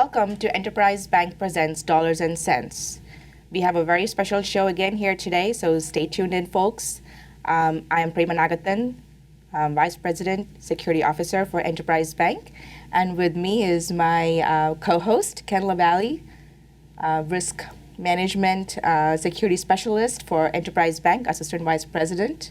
Welcome to Enterprise Bank Presents Dollars and Cents. We have a very special show again here today, so stay tuned in, folks. I am Prema Nagathan, Vice President, Security Officer for Enterprise Bank. And with me is my co-host, Ken LaValle, Risk Management Security Specialist for Enterprise Bank, Assistant Vice President.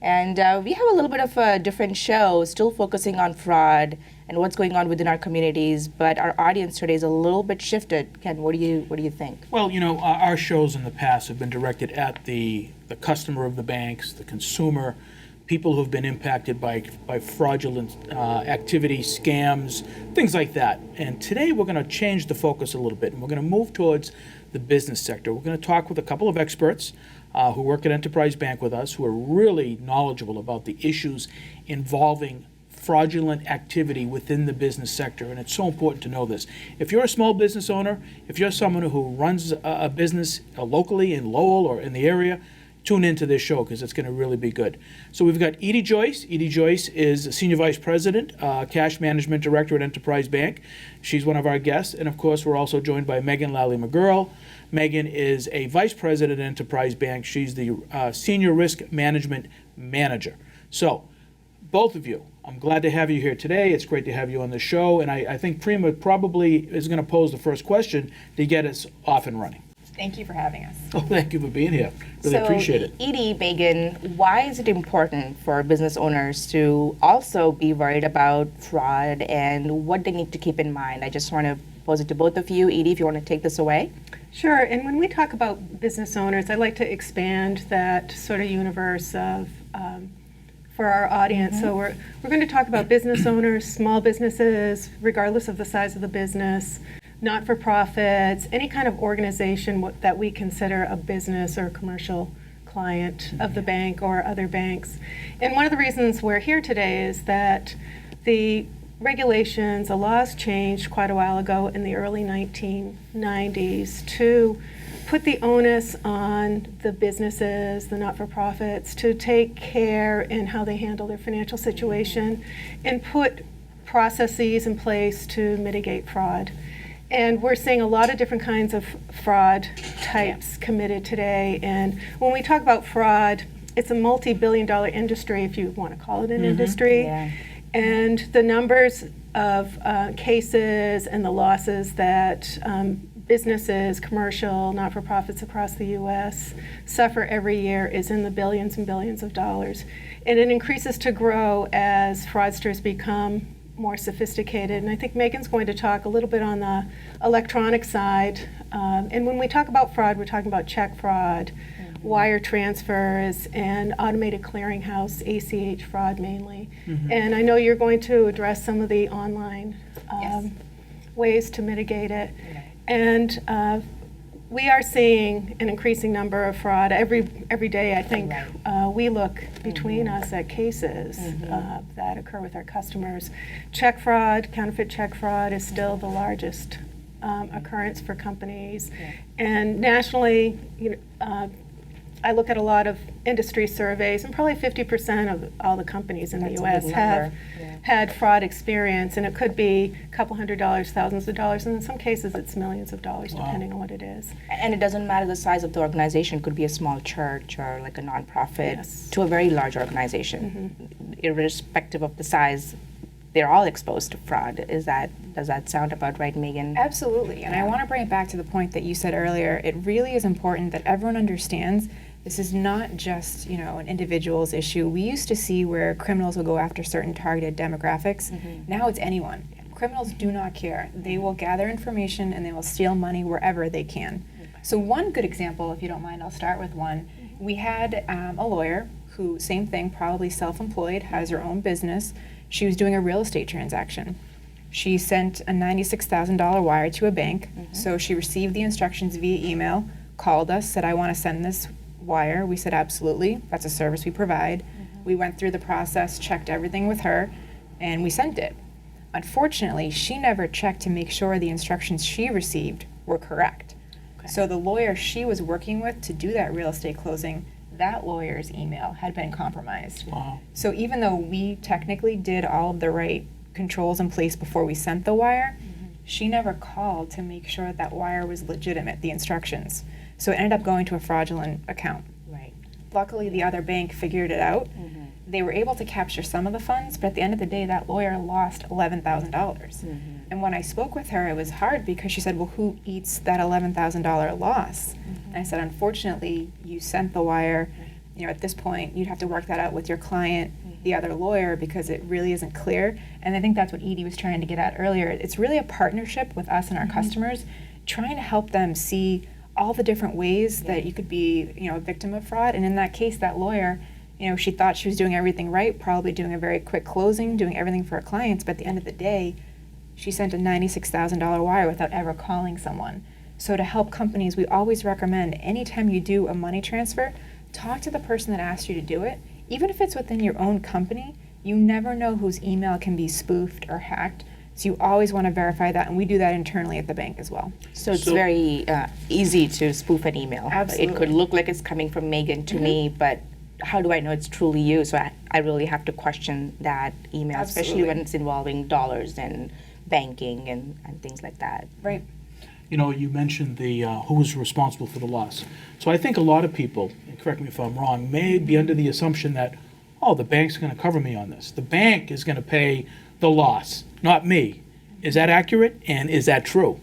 And we have a little bit of a different show, still focusing on fraud and what's going on within our communities, but our audience today is a little bit shifted. Ken, what do you think? Well, our shows in the past have been directed at the customer of the banks, the consumer, people who have been impacted by fraudulent activity, scams, things like that. And today we're going to change the focus a little bit, and we're going to move towards the business sector. We're going to talk with a couple of experts who work at Enterprise Bank with us, who are really knowledgeable about the issues involving fraudulent activity within the business sector, and it's so important to know this. If you're a small business owner, if you're someone who runs a business locally in Lowell or in the area, tune into this show because it's going to really be good. So we've got Edie Joyce. Edie Joyce is Senior Vice President, Cash Management Director at Enterprise Bank. She's one of our guests, and of course we're also joined by Megan Lally-McGurl. Megan is a Vice President at Enterprise Bank. She's the Senior Risk Management Manager. So, both of you, I'm glad to have you here today. It's great to have you on the show, and I think Prema probably is going to pose the first question to get us off and running. Thank you for having us. Oh, thank you for being here. Really appreciate it. Edie, Megan, why is it important for business owners to also be worried about fraud and what they need to keep in mind? I just want to pose it to both of you. Edie, if you want to take this away. Sure, and when we talk about business owners, I like to expand that sort of universe of for our audience. Mm-hmm. So we're going to talk about business owners, small businesses, regardless of the size of the business, not-for-profits, any kind of organization that we consider a business or a commercial client of the bank or other banks. And one of the reasons we're here today is that the regulations, the laws changed quite a while ago in the early 1990s to put the onus on the businesses, the not-for-profits, to take care in how they handle their financial situation and put processes in place to mitigate fraud. And we're seeing a lot of different kinds of fraud types committed today. And when we talk about fraud, it's a multi-billion-dollar industry, if you want to call it an industry. Yeah. And the numbers of cases and the losses that businesses, commercial, not-for-profits across the U.S. suffer every year is in the billions and billions of dollars. And it increases to grow as fraudsters become more sophisticated. And I think Megan's going to talk a little bit on the electronic side. And when we talk about fraud, we're talking about check fraud, wire transfers, and automated clearinghouse, ACH fraud mainly. And I know you're going to address some of the online ways to mitigate it. And we are seeing an increasing number of fraud every day. I think we look between us at cases that occur with our customers. Check fraud, counterfeit check fraud is still the largest occurrence for companies. And nationally, I look at a lot of industry surveys, and probably 50% of all the companies in the U.S. have had fraud experience, and it could be a couple $100s, thousands of dollars, and in some cases it's millions of dollars, depending on what it is. And it doesn't matter the size of the organization. It could be a small church or like a nonprofit to a very large organization. Irrespective of the size, they're all exposed to fraud. Does that sound about right, Megan? Absolutely, and I want to bring it back to the point that you said earlier. It really is important that everyone understands this is not just, an individual's issue. We used to see where criminals will go after certain targeted demographics. Now it's anyone. Criminals do not care. They will gather information and they will steal money wherever they can. So one good example, if you don't mind, I'll start with one. We had a lawyer who, same thing, probably self-employed, has her own business. She was doing a real estate transaction. She sent a $96,000 wire to a bank. So she received the instructions via email, called us, said, I want to send this wire. We said, absolutely. That's a service we provide. We went through the process, checked everything with her, and we sent it. Unfortunately, she never checked to make sure the instructions she received were correct. So the lawyer she was working with to do that real estate closing, that lawyer's email had been compromised. Wow. So even though we technically did all of the right controls in place before we sent the wire, she never called to make sure that wire was legitimate, the instructions. So it ended up going to a fraudulent account. Right. Luckily, the other bank figured it out. They were able to capture some of the funds, but at the end of the day, that lawyer lost $11,000. And when I spoke with her, it was hard because she said, well, who eats that $11,000 loss? And I said, unfortunately, you sent the wire. You know, at this point, you'd have to work that out with your client, the other lawyer, because it really isn't clear. And I think that's what Edie was trying to get at earlier. It's really a partnership with us and our customers, trying to help them see all the different ways that you could be, you know, a victim of fraud. And in that case, that lawyer, you know, she thought she was doing everything right, probably doing a very quick closing, doing everything for her clients, but at the end of the day, she sent a $96,000 wire without ever calling someone. So to help companies, we always recommend anytime you do a money transfer, talk to the person that asked you to do it. Even if it's within your own company, you never know whose email can be spoofed or hacked. So you always want to verify that, and we do that internally at the bank as well. So it's very easy to spoof an email. Absolutely. It could look like it's coming from Megan to me, but how do I know it's truly you? So I really have to question that email, especially when Absolutely. it's involving dollars and banking and things like that. Right. You know, you mentioned the who was responsible for the loss. So I think a lot of people, and correct me if I'm wrong, may be under the assumption that, oh, the bank's going to cover me on this. The bank is going to pay the loss, not me. Is that accurate, and is that true?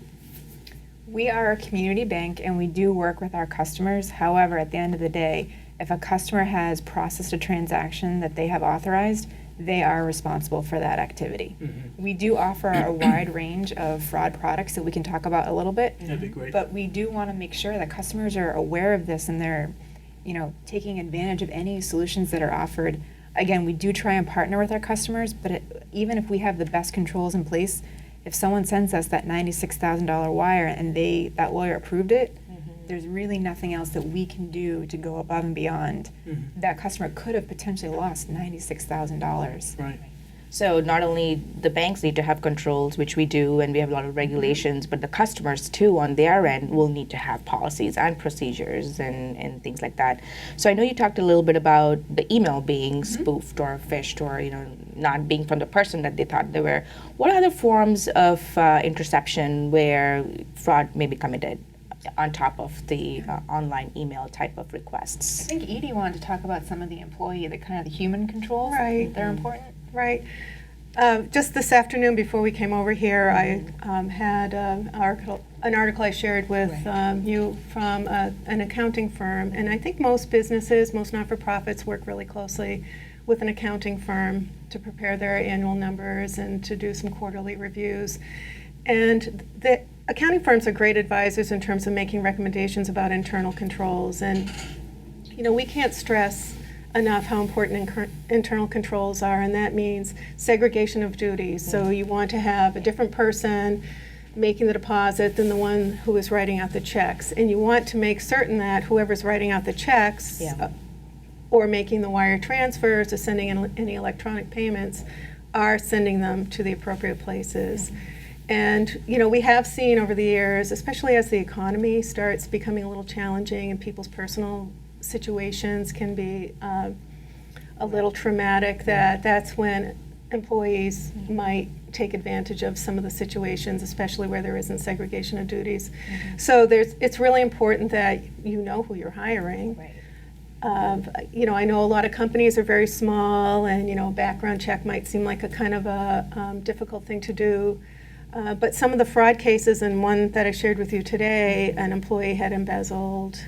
We are a community bank and we do work with our customers. However, at the end of the day, if a customer has processed a transaction that they have authorized, they are responsible for that activity. We do offer a wide range of fraud products that we can talk about a little bit. That'd be great. But we do want to make sure that customers are aware of this and they're, you know, taking advantage of any solutions that are offered. Again, we do try and partner with our customers, but even if we have the best controls in place, if someone sends us that $96,000 wire and that lawyer approved it, there's really nothing else that we can do to go above and beyond. That customer could have potentially lost $96,000. Right. So not only the banks need to have controls, which we do, and we have a lot of regulations, but the customers too on their end will need to have policies and procedures and things like that. So I know you talked a little bit about the email being spoofed or phished or, you know, not being from the person that they thought they were. What other forms of interception where fraud may be committed on top of the online email type of I requests? think Edie wanted to talk about some of the employee, the kind of the human controls. Right. They're important. Right. Just this afternoon before we came over here, I had an article I shared with you from an accounting firm. And I think most businesses, most not-for-profits work really closely with an accounting firm to prepare their annual numbers and to do some quarterly reviews. And the accounting firms are great advisors in terms of making recommendations about internal controls. And, you know, we can't stress enough how important internal controls are, and that means segregation of duties. So you want to have a different person making the deposit than the one who is writing out the checks. And you want to make certain that whoever's writing out the checks or making the wire transfers or sending in any electronic payments are sending them to the appropriate places. And, you know, we have seen over the years, especially as the economy starts becoming a little challenging and people's personal situations can be a little traumatic, that's when employees might take advantage of some of the situations, especially where there isn't segregation of duties. So it's really important that you know who you're hiring. You know, I know a lot of companies are very small, and, you know, background check might seem like a kind of a difficult thing to do. But some of the fraud cases, and one that I shared with you today, an employee had embezzled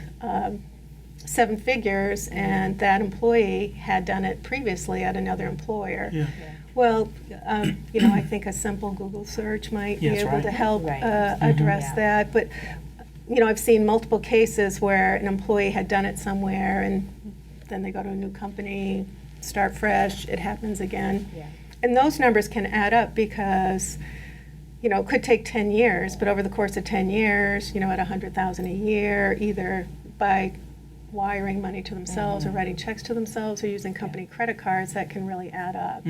7 figures, and that employee had done it previously at another employer. Well, you know, I think a simple Google search might be able to help address that. But, you know, I've seen multiple cases where an employee had done it somewhere, and then they go to a new company, start fresh, it happens again. And those numbers can add up because, you know, it could take 10 years, but over the course of 10 years, you know, at $100,000 a year, either by wiring money to themselves or writing checks to themselves or using company credit cards, that can really add up.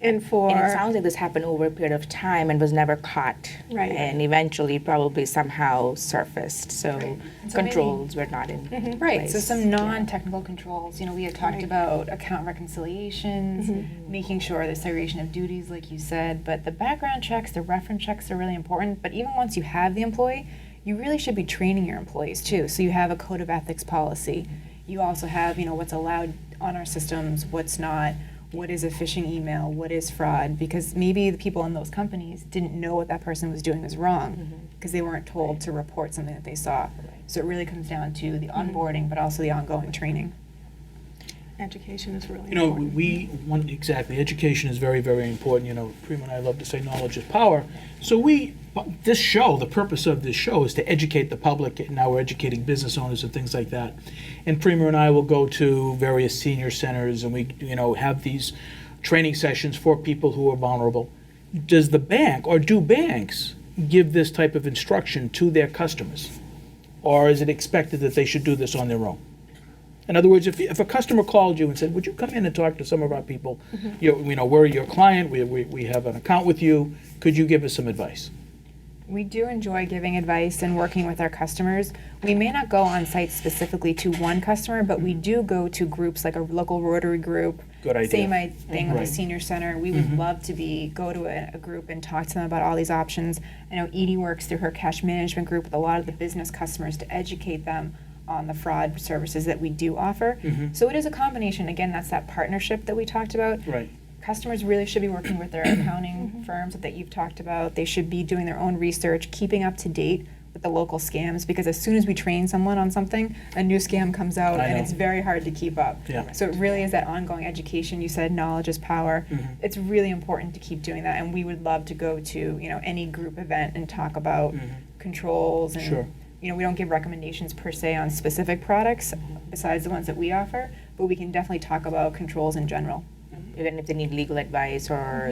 And for And it sounds like this happened over a period of time and was never caught. Right. And eventually probably somehow surfaced. So So controls were not in Right, place. so some non-technical controls, we had talked Right. about account reconciliations, making sure the segregation of duties, like you said, but the background checks, the reference checks are really important, but even once you have the employee, you really should be training your employees too. So you have a code of ethics policy. You also have, what's allowed on our systems, what's not, what is a phishing email, what is fraud, because maybe the people in those companies didn't know what that person was doing was wrong because they weren't told to report something that they saw. So it really comes down to the onboarding, but also the ongoing training. education is really You know, important. exactly, education is very, very important. Prima and I love to say knowledge is power. So the purpose of this show is to educate the public, and now we're educating business owners and things like that. And Prima and I will go to various senior centers and we, have these training sessions for people who are vulnerable. Does the bank, or do banks, give this type of instruction to their customers? Or is it expected that they should do this on their own? In other words, if a customer called you and said, would you come in and talk to some of our people? We're your client, we have an account with you, could you give us some advice? We do enjoy giving advice and working with our customers. We may not go on site specifically to one customer, but we do go to groups like a local Rotary group. Good idea. Same thing with Right. the senior center. We would love to go to a group and talk to them about all these options. I know Edie works through her cash management group with a lot of the business customers to educate them on the fraud services that we do offer. So it is a combination. Again, that's that partnership that we talked about. Right. Customers really should be working with their accounting firms that you've talked about. They should be doing their own research, keeping up to date with the local scams, because as soon as we train someone on something, a new scam comes out I and know. it's very hard to keep up. Yeah. So it really is that ongoing education. You said knowledge is power. It's really important to keep doing that, and we would love to go to any group event and talk about controls and Sure. we don't give recommendations per se on specific products besides the ones that we offer, but we can definitely talk about controls in general. Even if they need legal advice or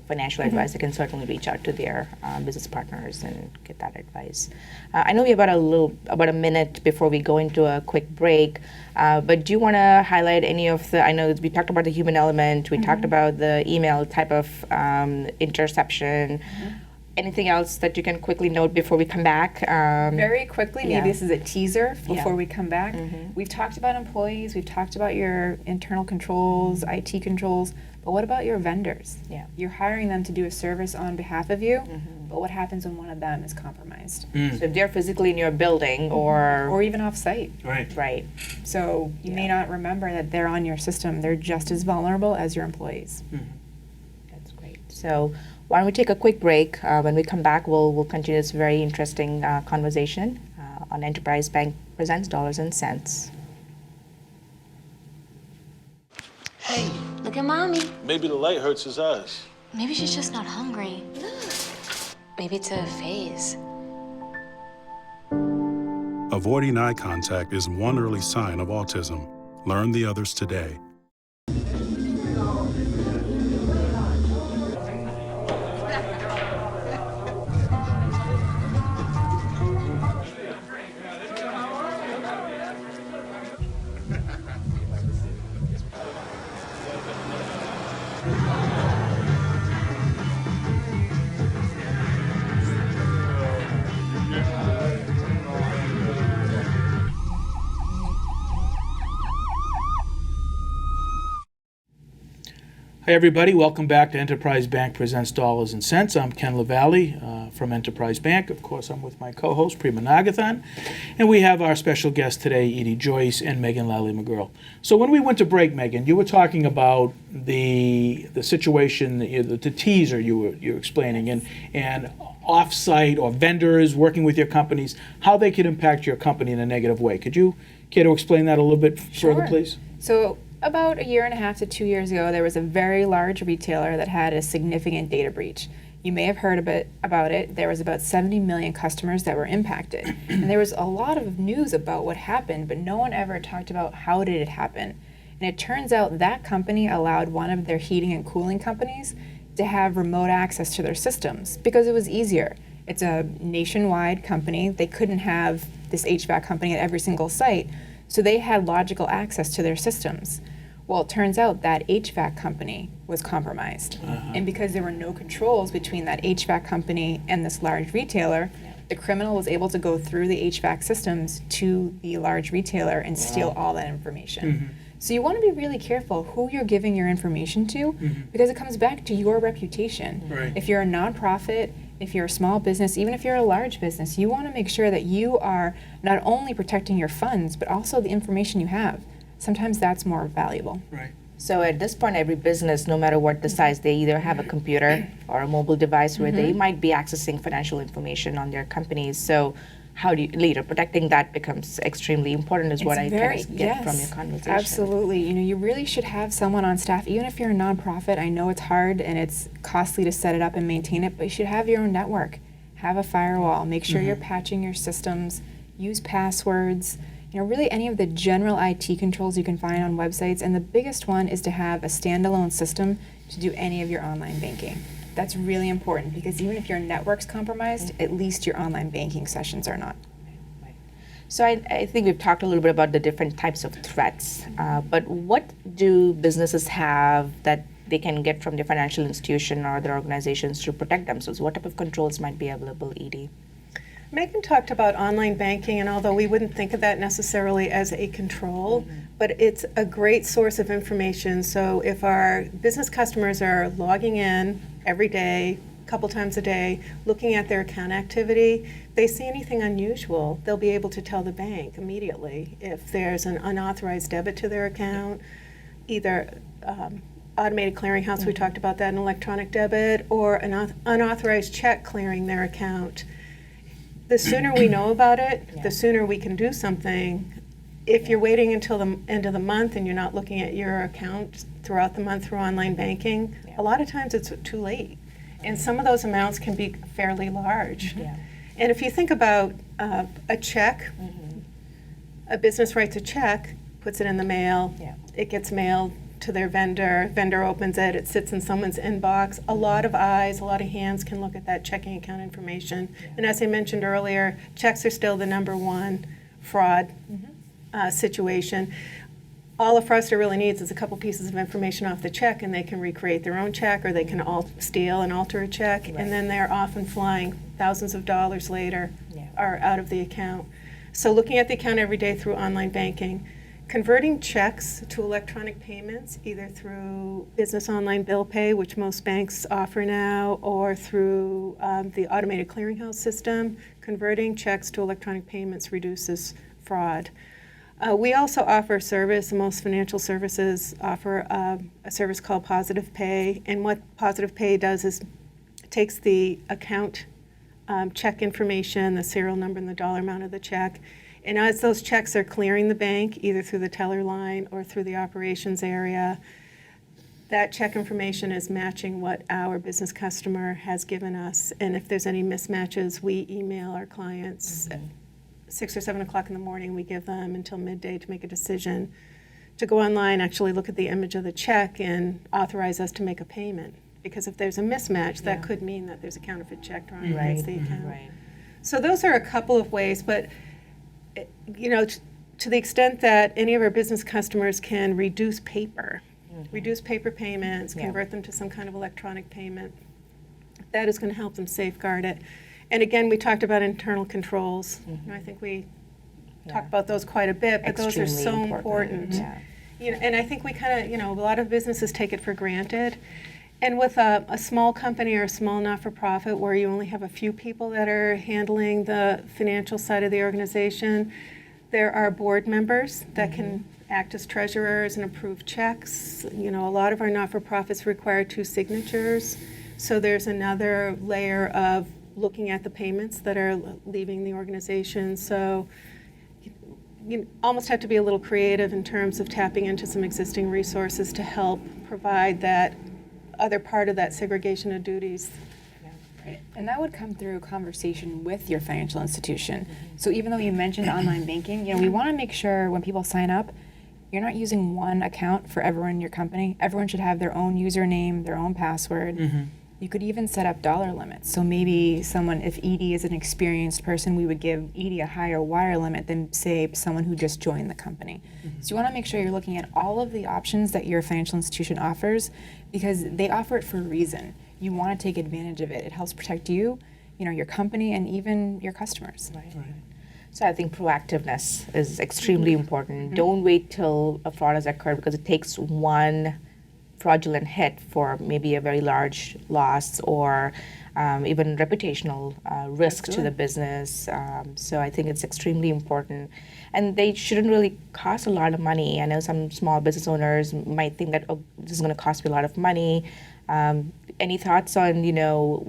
financial advice, they can certainly reach out to their business partners and get that advice. I know we have about a minute before we go into a quick break, but do you want to highlight any of the? I know we talked about the human element. We talked about the email type of interception. Anything else that you can quickly note before we come back? Very quickly, maybe yeah. this is a teaser before Yeah. we come back. We've talked about employees, we've talked about your internal controls, IT controls, but what about your vendors? Yeah. You're hiring them to do a service on behalf of you, but what happens when one of them is compromised? So if they're physically in your building Or even off-site. Right. right. So you may not remember that they're on your system. They're just as vulnerable as your employees. That's great. So why don't we take a quick break? When we come back, we'll continue this very interesting conversation on Enterprise Bank Presents Dollars and Cents. Hey, look at mommy. Maybe the light hurts his eyes. Maybe she's just not hungry. Maybe it's a phase. Avoiding eye contact is one early sign of autism. Learn the others today. Hi, everybody. Welcome back to Enterprise Bank Presents Dollars and Cents. I'm Ken LaValle from Enterprise Bank. Of course, I'm with my co-host, Prima Nagathan. And we have our special guest today, Edie Joyce and Megan Lally McGurl. So when we went to break, Megan, you were talking about the situation, the teaser you were explaining, and off-site or vendors working with your companies, how they could impact your company in a negative way. Could you care to explain that a little bit further, please? So about a year and a half to 2 years ago, there was a very large retailer that had a significant data breach. You may have heard a bit about it. There was about 70 million customers that were impacted. And there was a lot of news about what happened, but no one ever talked about how did it happen. And it turns out that company allowed one of their heating and cooling companies to have remote access to their systems because it was easier. It's a nationwide company. They couldn't have this HVAC company at every single site. So they had logical access to their systems. Well, it turns out that HVAC company was compromised. And because there were no controls between that HVAC company and this large retailer, the criminal was able to go through the HVAC systems to the large retailer and steal all that information. So you want to be really careful who you're giving your information to, because it comes back to your reputation. Right. If you're a nonprofit, if you're a small business, even if you're a large business, you want to make sure that you are not only protecting your funds, but also the information you have. Sometimes that's more valuable. Right. So at this point, every business, no matter what the size, they either have a computer or a mobile device where they might be accessing financial information on their companies. So how do you, later, protecting that becomes extremely important is what I kind of get from your conversation. Absolutely. You know, you really should have someone on staff, even if you're a nonprofit. I know it's hard and it's costly to set it up and maintain it, but you should have your own network. Have a firewall. Make sure you're patching your systems. Use passwords. You know, really any of the general IT controls you can find on websites. And the biggest one is to have a standalone system to do any of your online banking. That's really important because even if your network's compromised, at least your online banking sessions are not. So I think we've talked a little bit about the different types of threats, but what do businesses have that they can get from their financial institution or other organizations to protect themselves? What type of controls might be available, Edie? Megan talked about online banking, and although we wouldn't think of that necessarily as a control, but it's a great source of information. So if our business customers are logging in every day, a couple times a day, looking at their account activity, if they see anything unusual, they'll be able to tell the bank immediately if there's an unauthorized debit to their account, either automated clearinghouse, we talked about that, an electronic debit, or an unauthorized check clearing their account. The sooner we know about it, the sooner we can do something. If you're waiting until the end of the month and you're not looking at your account throughout the month through online banking, a lot of times it's too late. And some of those amounts can be fairly large. And if you think about a check, a business writes a check, puts it in the mail, it gets mailed to their vendor opens it, it sits in someone's inbox. A lot of eyes, a lot of hands can look at that checking account information. And as I mentioned earlier, checks are still the number one fraud situation. All a fraudster really needs is a couple pieces of information off the check, and they can recreate their own check, or they can steal and alter a check, and then they're off and flying thousands of dollars later are out of the account. So looking at the account every day through online banking, converting checks to electronic payments, either through business online bill pay, which most banks offer now, or through the automated clearinghouse system, converting checks to electronic payments reduces fraud. We also offer a service, most financial services offer a service called Positive Pay, and what Positive Pay does is takes the account check information, the serial number and the dollar amount of the check, and as those checks are clearing the bank, either through the teller line or through the operations area, that check information is matching what our business customer has given us. And if there's any mismatches, we email our clients at 6 or 7 o'clock in the morning. We give them until midday to make a decision to go online, actually look at the image of the check and authorize us to make a payment. Because if there's a mismatch, that could mean that there's a counterfeit check drawn against the account. So those are a couple of ways, but you know, to the extent that any of our business customers can reduce paper payments, convert them to some kind of electronic payment, that is going to help them safeguard it. And again, we talked about internal controls. You know, I think we talked about those quite a bit, but those are so important. You know, and I think we kind of, you know, a lot of businesses take it for granted. And with a small company or a small not-for-profit where you only have a few people that are handling the financial side of the organization, there are board members that can act as treasurers and approve checks. You know, a lot of our not-for-profits require 2 signatures. So there's another layer of looking at the payments that are leaving the organization. So you almost have to be a little creative in terms of tapping into some existing resources to help provide that other part of that segregation of duties. Right. And that would come through conversation with your financial institution. So even though you mentioned online banking, you know, we want to make sure when people sign up, you're not using one account for everyone in your company. Everyone should have their own username, their own password. You could even set up dollar limits. So maybe someone, if Edie is an experienced person, we would give Edie a higher wire limit than, say, someone who just joined the company. So you want to make sure you're looking at all of the options that your financial institution offers, because they offer it for a reason. You want to take advantage of it. It helps protect you, your company, and even your customers. Right. So I think proactiveness is extremely important. Don't wait till a fraud has occurred, because it takes one fraudulent hit for maybe a very large loss or even reputational risk to the business. So I think it's extremely important. And they shouldn't really cost a lot of money. I know some small business owners might think that, oh, this is going to cost me a lot of money. Any thoughts on,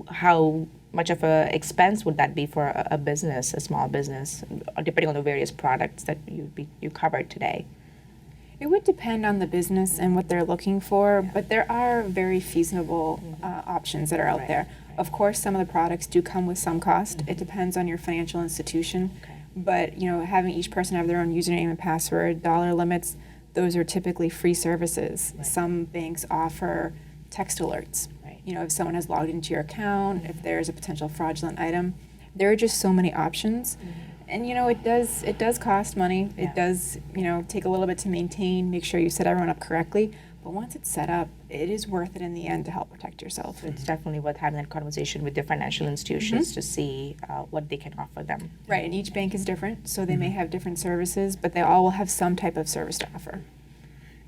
how much of a expense would that be for a business, a small business, depending on the various products that you covered today? It would depend on the business and what they're looking for, but there are very feasible options that are out there. Of course, some of the products do come with some cost. It depends on your financial institution. But having each person have their own username and password, dollar limits, those are typically free services. Some banks offer text alerts. If someone has logged into your account, if there's a potential fraudulent item, there are just so many options. And it does cost money. It does take a little bit to maintain, make sure you set everyone up correctly. But once it's set up, it is worth it in the end to help protect yourself. It's definitely worth having that conversation with the financial institutions to see what they can offer them. Right, and each bank is different, so they may have different services, but they all will have some type of service to offer.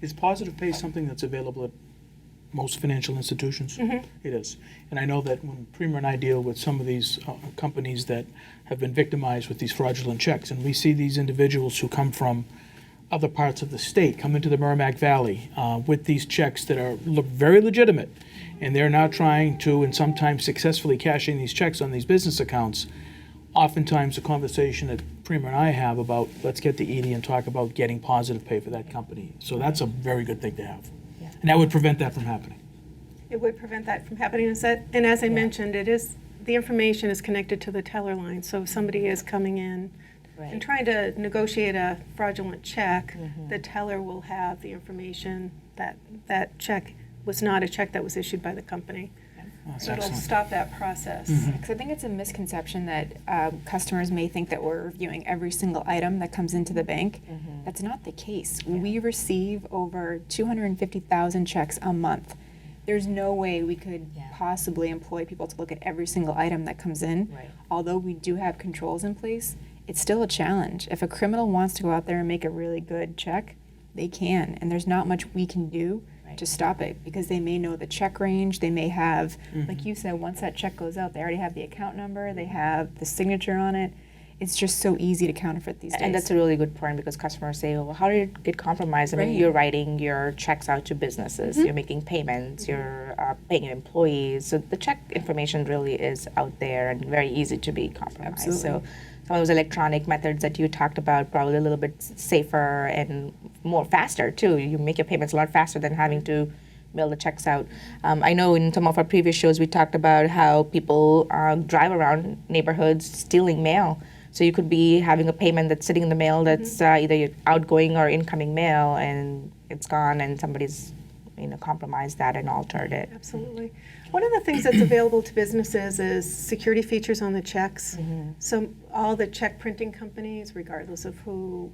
Is Positive Pay something that's available at most financial institutions? It is. And I know that when Prima and I deal with some of these companies that have been victimized with these fraudulent checks, and we see these individuals who come from other parts of the state come into the Merrimack Valley with these checks that look very legitimate, and they're now trying to, and sometimes successfully cashing these checks on these business accounts. Oftentimes the conversation that Prima and I have about, let's get to Edie and talk about getting Positive Pay for that company. So that's a very good thing to have. And that would prevent that from happening. It would prevent that from happening. And as I mentioned, the information is connected to the teller line. So if somebody is coming in and trying to negotiate a fraudulent check, the teller will have the information that that check was not a check that was issued by the company. That's So it'll excellent. stop that process. Because I think it's a misconception that customers may think that we're reviewing every single item that comes into the bank. That's not the case. We receive over 250,000 checks a month. There's no way we could possibly employ people to look at every single item that comes in. Although we do have controls in place, it's still a challenge. If a criminal wants to go out there and make a really good check, they can, and there's not much we can do to stop it, because they may know the check range, they may have, like you said, once that check goes out, they already have the account number, they have the signature on it. It's just so easy to counterfeit these days. And that's a really good point, because customers say, well, how did it get compromised? I mean, you're writing your checks out to businesses, you're making payments, you're paying your employees. So the check information really is out there and very easy to be compromised. Absolutely. So some of those electronic methods that you talked about, probably a little bit safer and more faster too. You make your payments a lot faster than having to mail the checks out. I know in some of our previous shows we talked about how people drive around neighborhoods stealing mail. So you could be having a payment that's sitting in the mail that's either your outgoing or incoming mail, and it's gone, and somebody's compromised that and altered it. Absolutely. One of the things that's available to businesses is security features on the checks. So all the check printing companies, regardless of who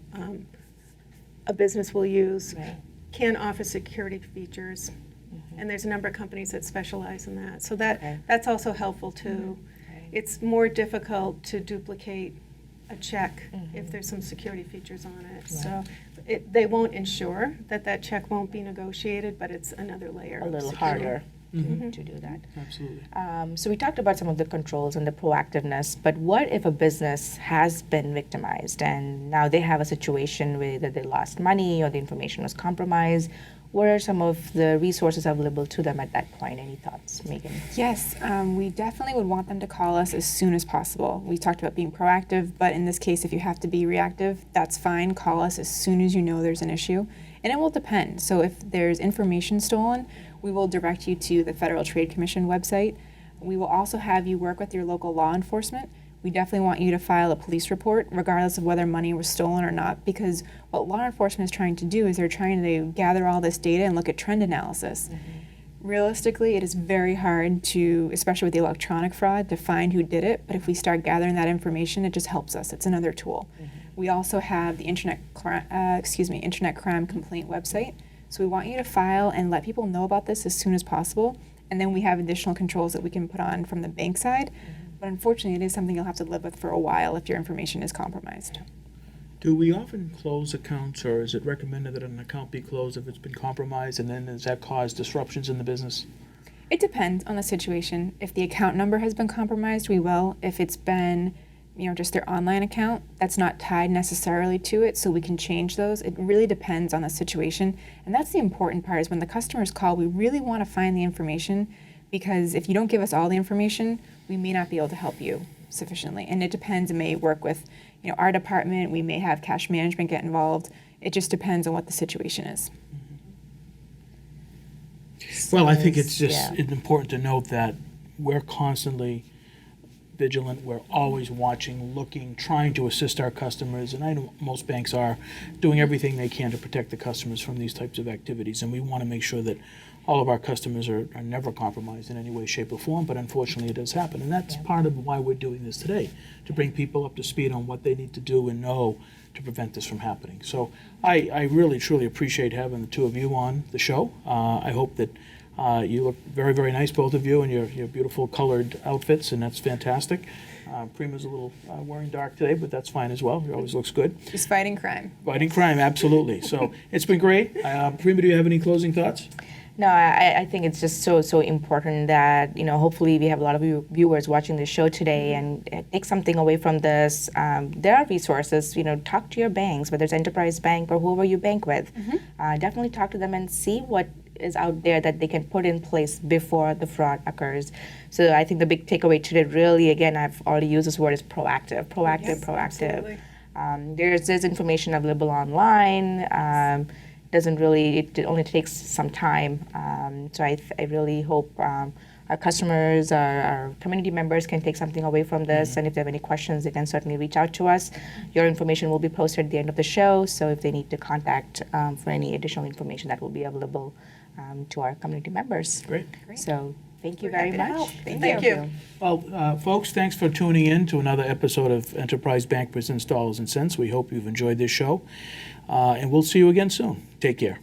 a business will use, can offer security features. And there's a number of companies that specialize in that. So that's also helpful too. It's more difficult to duplicate a check if there's some security features on it. So they won't ensure that check won't be negotiated, but it's another layer A of little security. harder to do that. Absolutely. So we talked about some of the controls and the proactiveness, but what if a business has been victimized and now they have a situation where either they lost money or the information was compromised? What are some of the resources available to them at that point? Any thoughts, Megan? Yes, we definitely would want them to call us as soon as possible. We talked about being proactive, but in this case, if you have to be reactive, that's fine. Call us as soon as you know there's an issue. And it will depend. So if there's information stolen, we will direct you to the Federal Trade Commission website. We will also have you work with your local law enforcement. We definitely want you to file a police report, regardless of whether money was stolen or not, because what law enforcement is trying to do is they're trying to gather all this data and look at trend analysis. Realistically, it is very hard to, especially with the electronic fraud, to find who did it. But if we start gathering that information, it just helps us. It's another tool. We also have the internet crime complaint website. So we want you to file and let people know about this as soon as possible. And then we have additional controls that we can put on from the bank side. But unfortunately, it is something you'll have to live with for a while if your information is compromised. Do we often close accounts, or is it recommended that an account be closed if it's been compromised, and then does that cause disruptions in the business? It depends on the situation. If the account number has been compromised, we will. If it's been, just their online account, that's not tied necessarily to it, so we can change those. It really depends on the situation. And that's the important part, is when the customers call, we really want to find the information, because if you don't give us all the information, we may not be able to help you sufficiently. And it depends. It may work with, our department. We may have cash management get involved. It just depends on what the situation is. Well, I think it's just important to note that we're constantly vigilant. We're always watching, looking, trying to assist our customers. And I know most banks are doing everything they can to protect the customers from these types of activities. And we want to make sure that all of our customers are never compromised in any way, shape, or form. But unfortunately, it does happen. And that's part of why we're doing this today, to bring people up to speed on what they need to do and know to prevent this from happening. So I really, truly appreciate having the two of you on the show. I hope that you look very, very nice, both of you, in your beautiful colored outfits, and that's fantastic. Prima's a little wearing dark today, but that's fine as well. She always looks good. She's fighting crime. Fighting crime, absolutely. So it's been great. Prima, do you have any closing thoughts? No, I think it's just so important that, hopefully we have a lot of viewers watching this show today and take something away from this. There are resources, talk to your banks, whether it's Enterprise Bank or whoever you bank with. Definitely talk to them and see what is out there that they can put in place before the fraud occurs. So I think the big takeaway today, really, again, I've already used this word, is proactive. Absolutely. There's information available online. It only takes some time. So I really hope our customers, our community members can take something away from this. And if they have any questions, they can certainly reach out to us. Your information will be posted at the end of the show. So if they need to contact for any additional information, that will be available to our community members. Great. So thank you very much. Thank you. Well, folks, thanks for tuning in to another episode of Enterprise Bank Presents Dollars and Cents. We hope you've enjoyed this show, and we'll see you again soon. Take care.